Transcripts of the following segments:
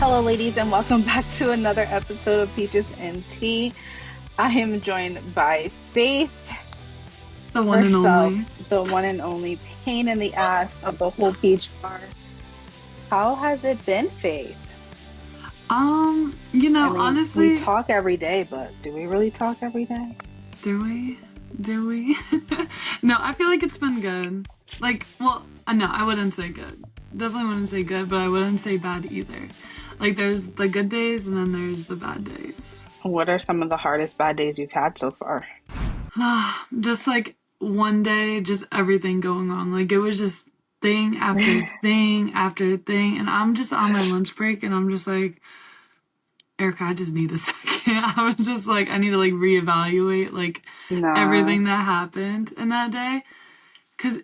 Hello, ladies, and welcome back to another episode of Peaches and Tea. I am joined by Faith, The one and herself, only. the one and only pain in the ass of the whole peach bar. How has it been, Faith? I mean, we Honestly, talk every day, but do we really talk every day? do we? Do we? No, I feel like it's been good. No, I wouldn't say good. Definitely wouldn't say good, but I wouldn't say bad either. Like, there's the good days and then there's the bad days. What are some of the hardest bad days you've had so far? Just like one day, just everything going wrong. Like, it was just thing after thing after thing. And I'm just on my lunch break and I'm just like, Erica, I just need a second. I was just like, I need to like reevaluate like Nah, everything that happened in that day. Cause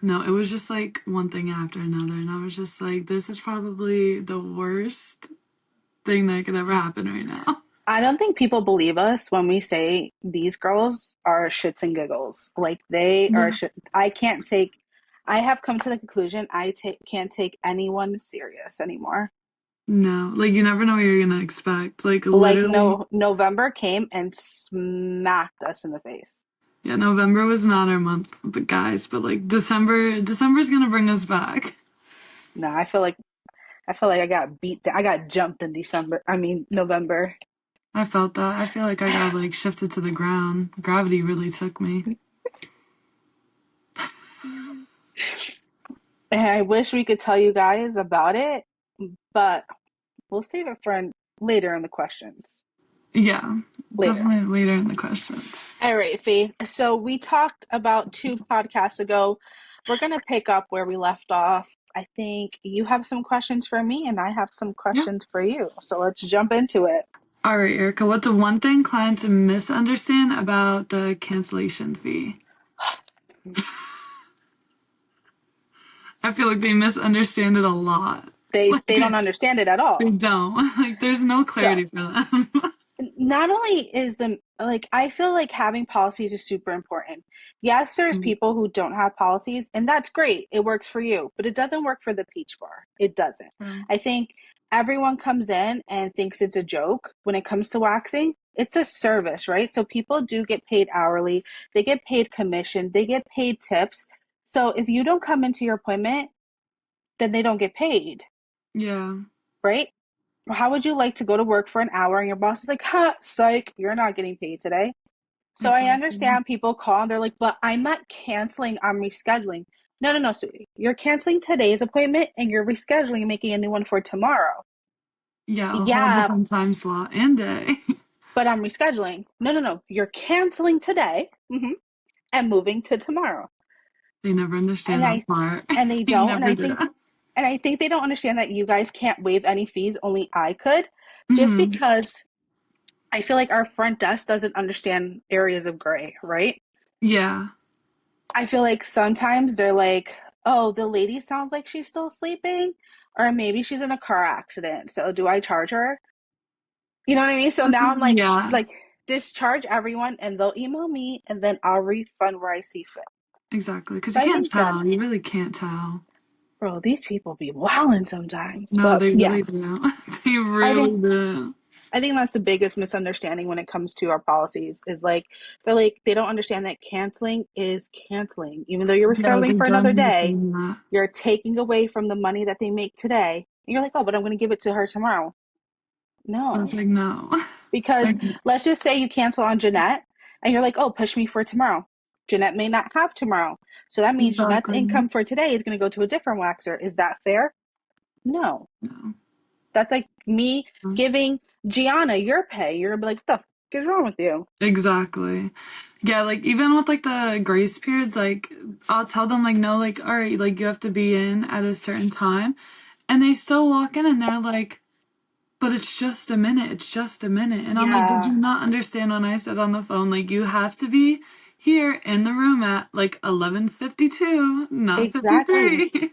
no, it was just like one thing after another. And I was just like, this is probably the worst thing that could ever happen right now. I don't think people believe us when we say these girls are shits and giggles. Like they are Yeah. shit. I can't take. I have come to the conclusion can't take anyone serious anymore. No, like you never know what you're gonna expect. Like Like literally, no, November came and smacked us in the face. yeah, November was not our month, but guys, but like December's gonna bring us back. No, I feel like I got beat. I got jumped in December. I mean November. I felt that. I feel like I got like shifted to the ground. Gravity really took me. And I wish we could tell you guys about it, but we'll save it for later in the questions. Yeah, Later. definitely later in the questions. All right, Faith. So we talked about two podcasts ago. We're going to pick up where we left off. I think you have some questions for me, and I have some Yeah. questions for you. So let's jump into it. All right, Erica, what's the one thing clients misunderstand about the cancellation fee? I feel like they misunderstand it a lot. They Like they don't understand it at they all. don't. Like there's no So clarity for them. not only is the like I feel like having policies is super important. Yes, there's people who don't have policies, and that's great. It works for you, but it doesn't work for the peach bar. It doesn't. True. I think everyone comes in and thinks it's a joke when it comes to waxing. It's a service, right? So people do get paid hourly, they get paid commission, they get paid tips. So if you don't come into your appointment, then they don't get paid, Yeah, right? How would you like to go to work for an hour and your boss is like, ha, psych, you're not getting paid today? So I exactly. understand people call and they're like, but I'm not canceling, I'm rescheduling. No, no, no, sweetie. You're canceling today's appointment and you're rescheduling and making a new one for tomorrow. Yeah, a whole Yeah, different time slot and day. but I'm rescheduling. No, no, no. You're canceling today and moving to tomorrow. They never And understand I that part. and they They don't, never do. and I think they don't understand that you guys can't waive any fees, only I could, just Hmm. because I feel like our front desk doesn't understand areas of gray, right? Yeah. I feel like sometimes they're like, oh, the lady sounds like she's still sleeping, or maybe she's in a car accident. So do I charge her? You know what I mean? So now I'm Yeah, like discharge everyone, and they'll email me, and then I'll refund where I see fit. exactly. Because So you I can't think tell. that's, You really can't tell. bro, these people be wilding sometimes. No, But they really yes, do. They I really think do. I think that's the biggest misunderstanding when it comes to our policies is like they're like they don't understand that canceling is canceling. Even though you're Yeah, they rescheduling for another don't day, understand that. you're taking away from the money that they make today. And you're like, oh, but I'm going to give it to her tomorrow. I was No, like, no. because Like, let's just say you cancel on Jeanette and you're like, oh, push me for tomorrow. Jeanette may not have tomorrow. So that means Jeanette's exactly. income for today is going to go to a different waxer. Is that fair? No. No. That's like me giving Gianna your pay. You're going to be like, what the fuck is wrong with you? Exactly. Yeah, like even with like the grace periods, like I'll tell them like no, like all right, like you have to be in at a certain time, and they still walk in and they're like, but it's just a minute, it's just a minute, and I'm like, did Yeah, you not understand when I said on the phone like you have to be here in the room at like 11:52, not exactly. 53.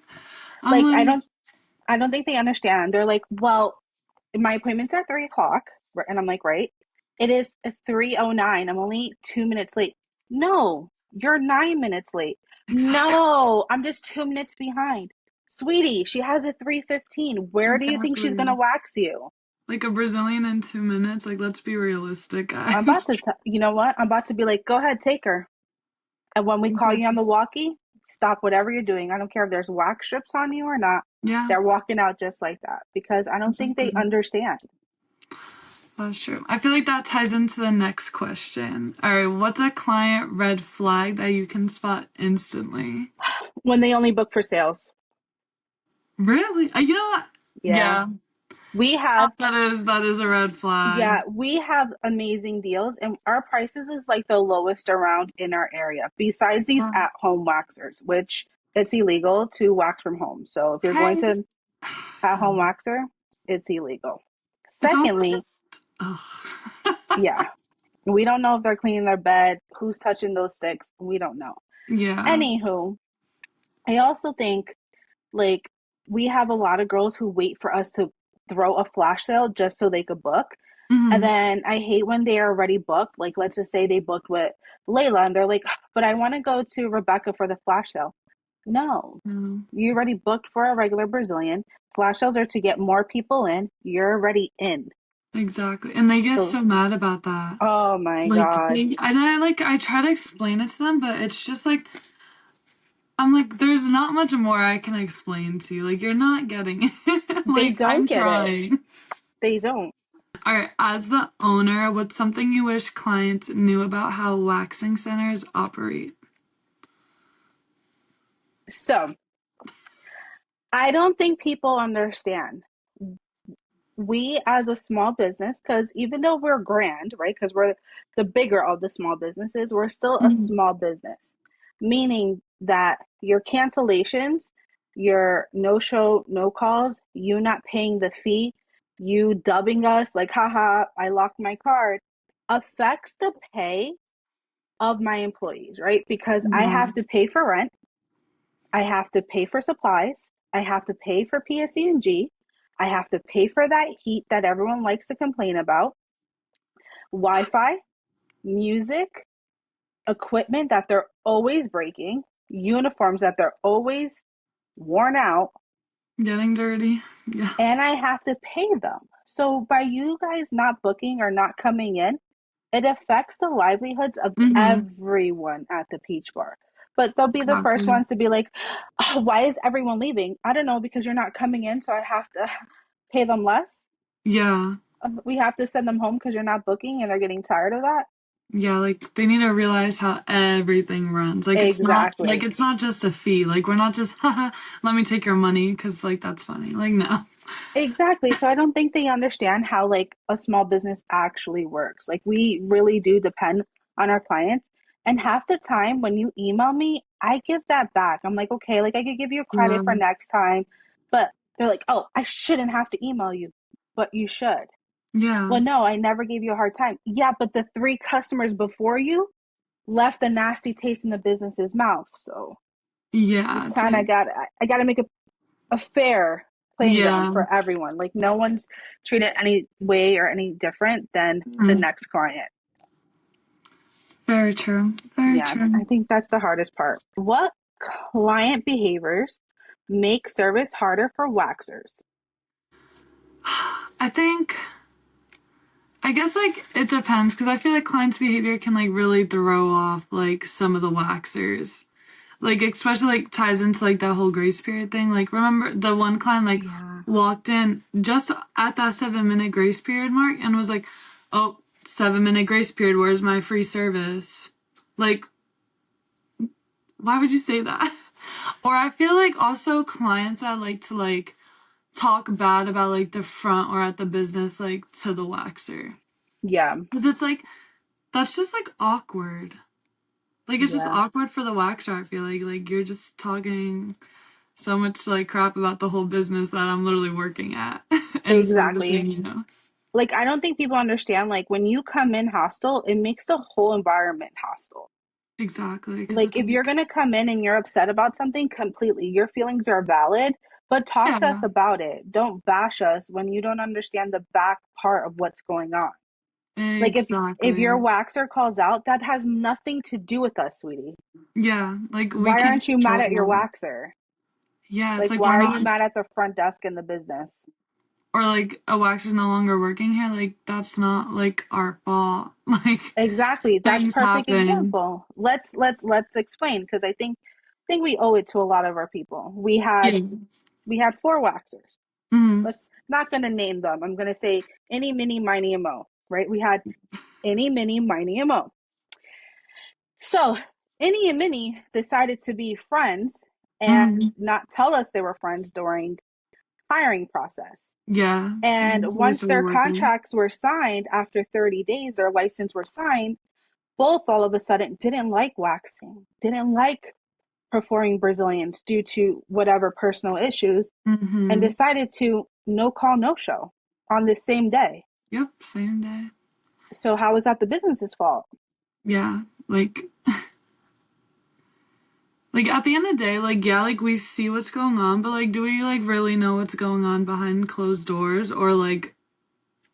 I'm Like like, I don't think they understand. They're like, well, my appointment's at 3 o'clock, and I'm like, right? It is 3:09. I'm only 2 minutes late. No, you're 9 minutes late. exactly. No, I'm just 2 minutes behind. Sweetie, she has a 315. Where do you think she's gonna Exactly. wax you? Like a Brazilian in 2 minutes. Like, let's be realistic, I'm about guys. to you know what? I'm about to be like, go ahead, take her. And when we call you on Exactly. the walkie, stop whatever you're doing. I don't care if there's wax strips on you or not. Yeah, They're walking out just like that because I don't think they exactly. understand. That's true. I feel like that ties into the next question. All right, what's a client red flag that you can spot instantly? When they only book for sales. Really? You know what? Yeah. Yeah, We have that is a red flag. Yeah, we have amazing deals, and our prices is like the lowest around in our area. Besides these Yeah. at-home waxers, which it's illegal to wax from home. So if you're going Hey, to at-home waxer, it's illegal. it's also Secondly, just. Ugh. yeah, we don't know if they're cleaning their bed, who's touching those sticks. We don't know. Yeah. Anywho, I also think like we have a lot of girls who wait for us to throw a flash sale just so they could book. And Hmm. then I hate when they are already booked. Like, let's just say they booked with Layla and they're like, but I want to go to Rebecca for the flash sale. No, No, you already booked for a regular Brazilian. Flash sales are to get more people in. You're already in. exactly. And they get So, so mad about that. oh my Like God. I try to explain it to them, but it's just like I'm like, there's not much more I can explain to you. Like, you're not getting it. They Like, don't I'm get it. trying. They don't. All right, as the owner, what's something you wish clients knew about how waxing centers operate? So, I don't think people understand. We as a small business, because even though we're grand, right, because we're the bigger of the small businesses, we're still a Mhm. small business, meaning that your cancellations, your no show, no calls, you not paying the fee, you dubbing us like, haha, I locked my card, affects the pay of my employees, right? Because I Yeah, have to pay for rent, I have to pay for supplies. I have to pay for PSE&G. I have to pay for that heat that everyone likes to complain about. Wi-Fi, music, equipment that they're always breaking, uniforms that they're always worn out, getting dirty. Yeah. and I have to pay them. So by you guys not booking or not coming in, it affects the livelihoods of Mm-hmm. everyone at the Peach Bar. But they'll be the first Exactly. ones to be like, oh, why is everyone leaving? I don't know, because you're not coming in, so I have to pay them less. Yeah. We have to send them home because you're not booking and they're getting tired of that. Yeah, like they need to realize how everything runs. Exactly. It's not just a fee. Like we're not just haha, let me take your money because like that's funny. Like no. Exactly. So I don't think they understand how like a small business actually works. Like we really do depend on our clients. And half the time when you email me, I give that back. I'm like, okay, like I could give you credit Yeah. for next time, but they're like, oh, I shouldn't have to email you, but you should. Yeah. Well, no, I never gave you a hard time. Yeah, but the three customers before you left a nasty taste in the business's mouth. So you Yeah. It's kind of like got, I got to make a fair playing ground yeah. for everyone. Like no one's treated any way or any different than the Mm. next client. Very true. Very Yeah, true. I think that's the hardest part. What client behaviors make service harder for waxers? I think I guess like it depends because I feel like clients' behavior can like really throw off like some of the waxers. Like especially like ties into like that whole grace period thing. Like remember the one client like Yeah. walked in just at that 7 minute grace period mark and was like, "Oh, 7 minute grace period. Where's my free service?" Like, why would you say that? Or I feel like also clients that like to like talk bad about like the front or at the business like to the waxer. Yeah. Because it's like that's just like awkward. Like it's just Yeah. awkward for the waxer, I feel like you're just talking so much like crap about the whole business that I'm literally working at and Exactly. servicing, you know. Like I don't think people understand like when you come in hostile, it makes the whole environment hostile. Exactly, because Like it's if you're like going to come in and you're upset about something completely, your feelings are valid, but talk to us yeah, about it. Don't bash us when you don't understand the back part of what's going on. Like if your exactly. waxer calls out, that has nothing to do with us, sweetie. Yeah, like we Why can't aren't you mad at your control it. waxer? Yeah, it's Like, like why we're are not, you mad at the front desk in the business? or like a wax is no longer working here. Like that's not like our fault. Like Exactly. That's things perfect happen. example. Let's explain because I think we owe it to a lot of our people. Yeah. We had four waxers. Mm, Let's not going to name them. I'm going to say any, mini, miny, and mo. Right? We had any, mini, miny, and mo. So any and Minnie decided to be friends and mm, not tell us they were friends during hiring process. yeah. And Until they once started their working. contracts were signed after 30 days, their license were signed, both all of a sudden didn't like waxing, didn't like performing Brazilians due to whatever personal issues, and Mm-hmm. decided to no call, no show on this same day. Yep. Same day. So how is that the business's fault? Yeah. Like at the end of the day, like yeah, like we see what's going on, but like do we like really know what's going on behind closed doors or like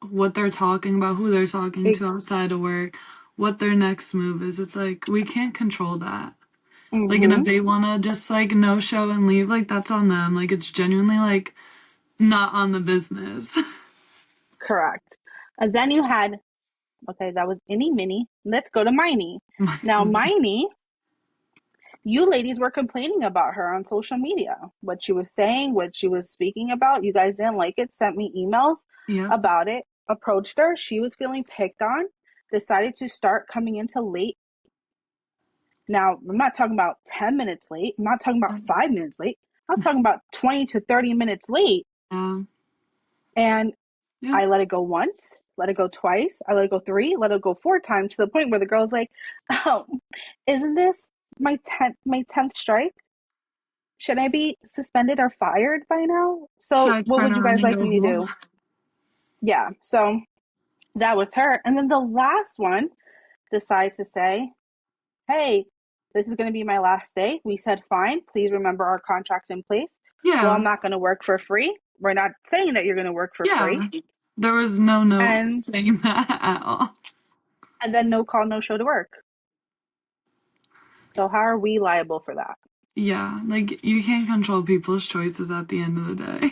what they're talking about, who they're talking It, to outside of work, what their next move is? It's like we can't control that. Like and if mm-hmm, they wanna just like no show and leave, like that's on them. Like it's genuinely like not on the business. correct. And then you had, okay, that was any mini. Let's go to Miney. My Now, goodness. Miney, you ladies were complaining about her on social media. What she was saying, what she was speaking about. You guys didn't like it, sent me emails Yep. about it, approached her. She was feeling picked on, decided to start coming into late. Now, I'm not talking about 10 minutes late. I'm not talking about 5 minutes late. I'm talking about 20 to 30 minutes late. Yeah. And Yep. I let it go once, let it go twice, I let it go three, let it go four times to the point where the girl's like, "Oh, isn't this my tenth strike? Should I be suspended or fired by now? Should So I what turn would you around guys and like go me to home? do?" Yeah. So that was her. And then the last one decides to say, "Hey, this is going to be my last day." We said, "Fine. Please remember our contract's in place." Well, I'm Yeah. not going to work for free. We're not saying that you're going to work for free. Yeah. There was no note And saying that at all. and then no call, no show to work. So how are we liable for that? Yeah, like you can't control people's choices at the end of the day.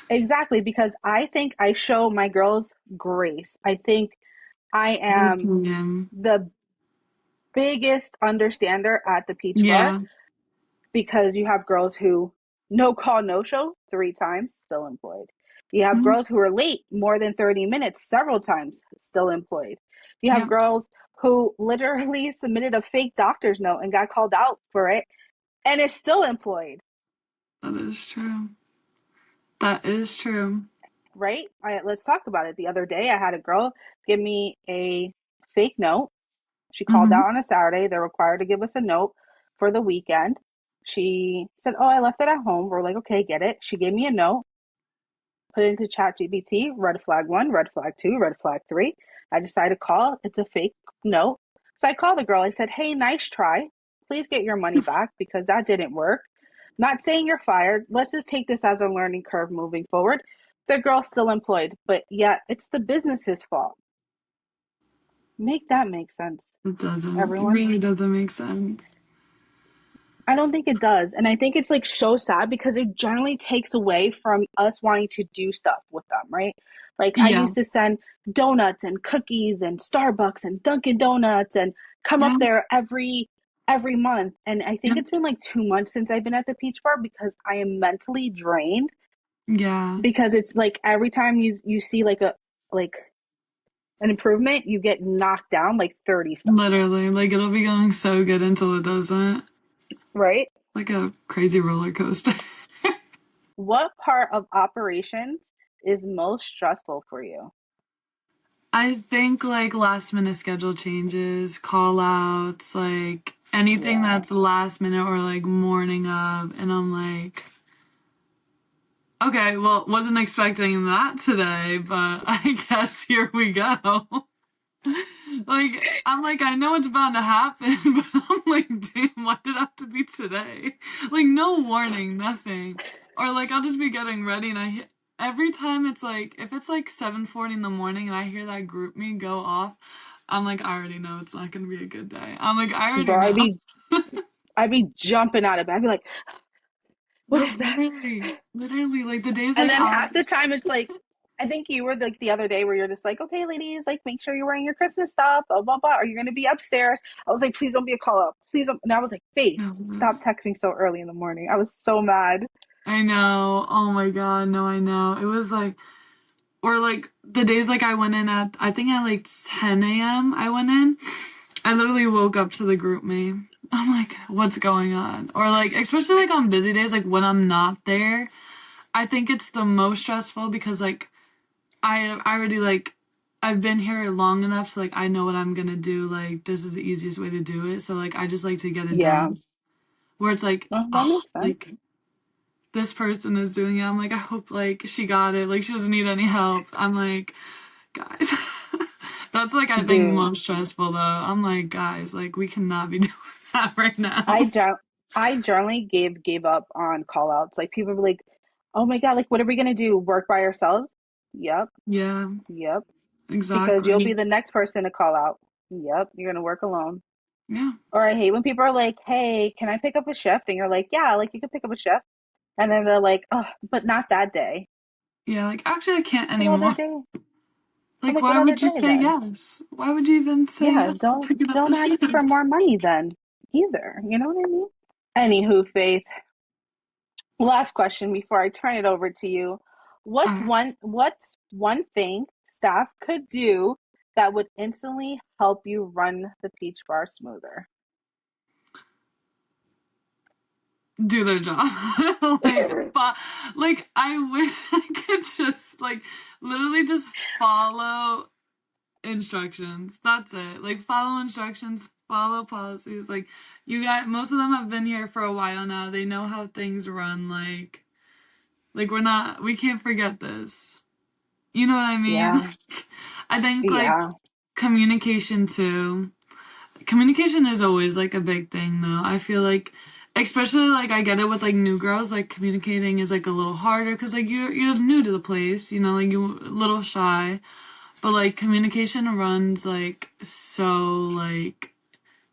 Exactly, because I think I show my girls grace. I think I Me am too, yeah. the biggest understander at the Peach Bar Yeah. because you have girls who no call, no show three times, still employed. You have Mhm. girls who are late more than 30 minutes several times, still employed. You have Yep, girls who literally submitted a fake doctor's note and got called out for it and is still employed. that is true. That is true. Right? Let's talk about it. The other day, I had a girl give me a fake note. She called Hmm. out on a Saturday. They're required to give us a note for the weekend. She said, "Oh, I left it at home." We're like, "Okay, get it." She gave me a note, put it into ChatGPT, red flag one, red flag two, red flag three. I decided to call. It's a fake note. So I called the girl. I said, "Hey, nice try. Please get your money back because that didn't work. Not saying you're fired. Let's just take this as a learning curve moving forward." The girl's still employed, but yet it's the business's fault. Make that make sense, It doesn't. It everyone. really doesn't make sense. I don't think it does. And I think it's like so sad because it generally takes away from us wanting to do stuff with them, right? Like I Yeah. used to send donuts and cookies and Starbucks and Dunkin' Donuts and come Yeah. up there every month. And I think Yep. it's been like 2 months since I've been at the Peach Bar because I am mentally drained Yeah. because it's like every time you see like an improvement, you get knocked down like 30 steps, Literally. Like it'll be going so good until it doesn't. right? Like a crazy roller coaster. What part of operations is most stressful for you? I think like last minute schedule changes, call outs, like anything Yeah. that's last minute or like morning of, and I'm like, okay, well, wasn't expecting that today, but I guess here we go. Like, I'm like, I know it's bound to happen, but I'm like, damn, why did it have to be today? Like, no warning, nothing. Or like, I'll just be getting ready and every time it's like, if it's like 7:40 in the morning and I hear that group me go off, I'm like, I already know it's not gonna be a good day. I'm like, I already Bro, know. I'd be jumping out of bed. I'd be like, What No, is that? literally, like the days And like then I, half the time it's like, I think you were like the other day where you're just like, okay, ladies, like make sure you're wearing your Christmas stuff, blah, blah, blah. Are you going to be upstairs? I was like, please don't be a call up. Please don't. And I was like, Faith, no, stop texting so early in the morning. I was so mad. I know. Oh my God, no, I know. It was like, or like the days like I went in at, I think at like 10 a.m. I went in. I literally woke up to the group me. I'm like, what's going on? Or like, especially like on busy days, like when I'm not there, I think it's the most stressful because like I already like I've been here long enough so like I know what I'm gonna do. Like this is the easiest way to do it. So like I just like to get it Yeah. done. Where it's like, Well, that oh, makes sense. like this person is doing it. I'm like, I hope like she got it. Like she doesn't need any help. I'm like, guys. That's like I think Dude, most stressful though. I'm like, guys, like we cannot be doing that right I, now. gen- I generally gave up on call outs. Like people were like, oh my God, like what are we going to do? Work by ourselves? Yep. Yeah, Yep. Because you'll be exactly. the next person to call out. Yep. You're going to work alone. Yeah. Or I hate when people are like, "Hey, can I pick up a shift?" And you're like, "Yeah, like you can pick up a shift." And then they're like, "Oh, but not that day." Yeah, like actually I can't What other anymore. day? I'm Like like, "What why other would you day say then?" yes? Why would you even say Yeah, yes to picking up don't a ask for shift? more money then either. You know what I mean? Anywho, Faith, last question before I turn it over to you. Alright. What's one thing staff could do that would instantly help you run the peach bar smoother? Do their job. like, like I wish I could just like literally just follow instructions. That's it. Like follow instructions, follow policies. Like you got most of them have been here for a while now. They know how things run. Like we can't forget this. You know what I mean? Yeah. I think like Yeah. communication too. Communication is always like a big thing though. I feel like especially like I get it with like new girls, like communicating is like a little harder because like you're new to the place, you know, like you're a little shy. But like communication runs like so like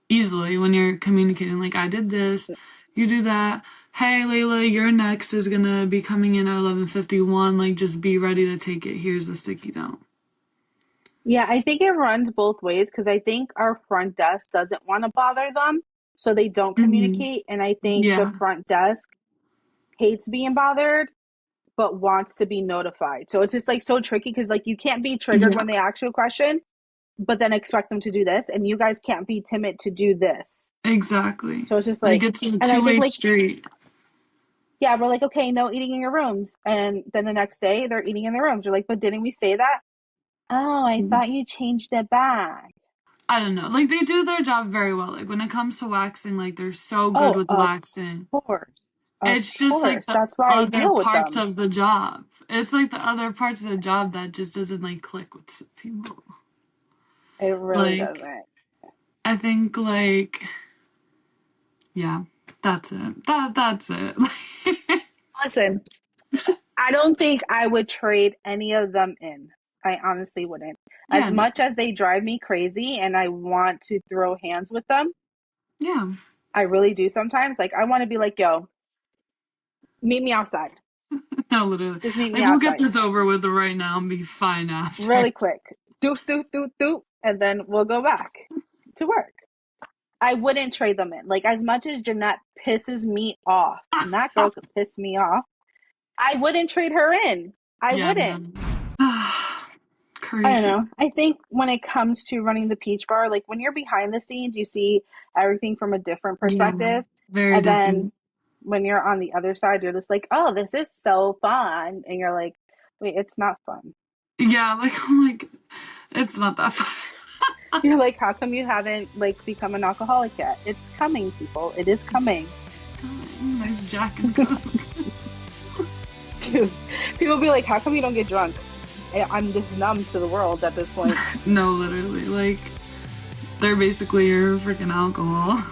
easily when you're communicating. Like I did this, you do that. Hey Layla, your next is gonna be coming in at 11:51. Like just be ready to take it. Here's a sticky note. Yeah, I think it runs both ways because I think our front desk doesn't want to bother them, so they don't Hmm. communicate. And I think the Yeah. front desk hates being bothered, but wants to be notified. So it's just like so tricky because like you can't be triggered Yeah. when they ask you a question, but then expect them to do this, and you guys can't be timid to do this. Exactly. So it's just Like like, it's a and I think two-way like, street. yeah, we're like, okay, no eating in your rooms, and then the next day they're eating in their rooms. We're like, but didn't we say that? Oh, I thought you changed it back. I don't know. Like they do their job very well. Like when it comes to waxing, like they're so good Oh, with of waxing. course. Of It's just like course. the That's why I other deal with parts them. of the job. It's like the other parts of the job that just doesn't like click with people. It really Like doesn't. I think like yeah, that's it. That's it. Listen, I don't think I would trade any of them in. I honestly wouldn't. Yeah, As no. much as they drive me crazy and I want to throw hands with them, Yeah. I really do sometimes. Like, I want to be like, yo, meet me outside. No, literally. Just meet me Like we'll get outside this over with right now and be fine after. really quick. Doop, doop, doop, doop. And then we'll go back to work. I wouldn't trade them in. Like, as much as Jeanette pisses me off, and that girl could piss me off, I wouldn't trade her in. I Yeah, wouldn't. no. I don't Crazy. know. I think when it comes to running the peach bar, like when you're behind the scenes, you see everything from a different Yeah. perspective. Very And then different. when you're on the other side, you're just like, oh, this is so fun. And you're like, wait, it's not fun. Yeah, like I'm like it's not that fun. You're like, how come you haven't like become an alcoholic yet? It's coming, people. It is It's, coming. it's kind nice Jack and Coke. Dude, people be like, how come you don't get drunk? I'm just numb to the world at this point. No, literally. Like they're basically your freaking alcohol.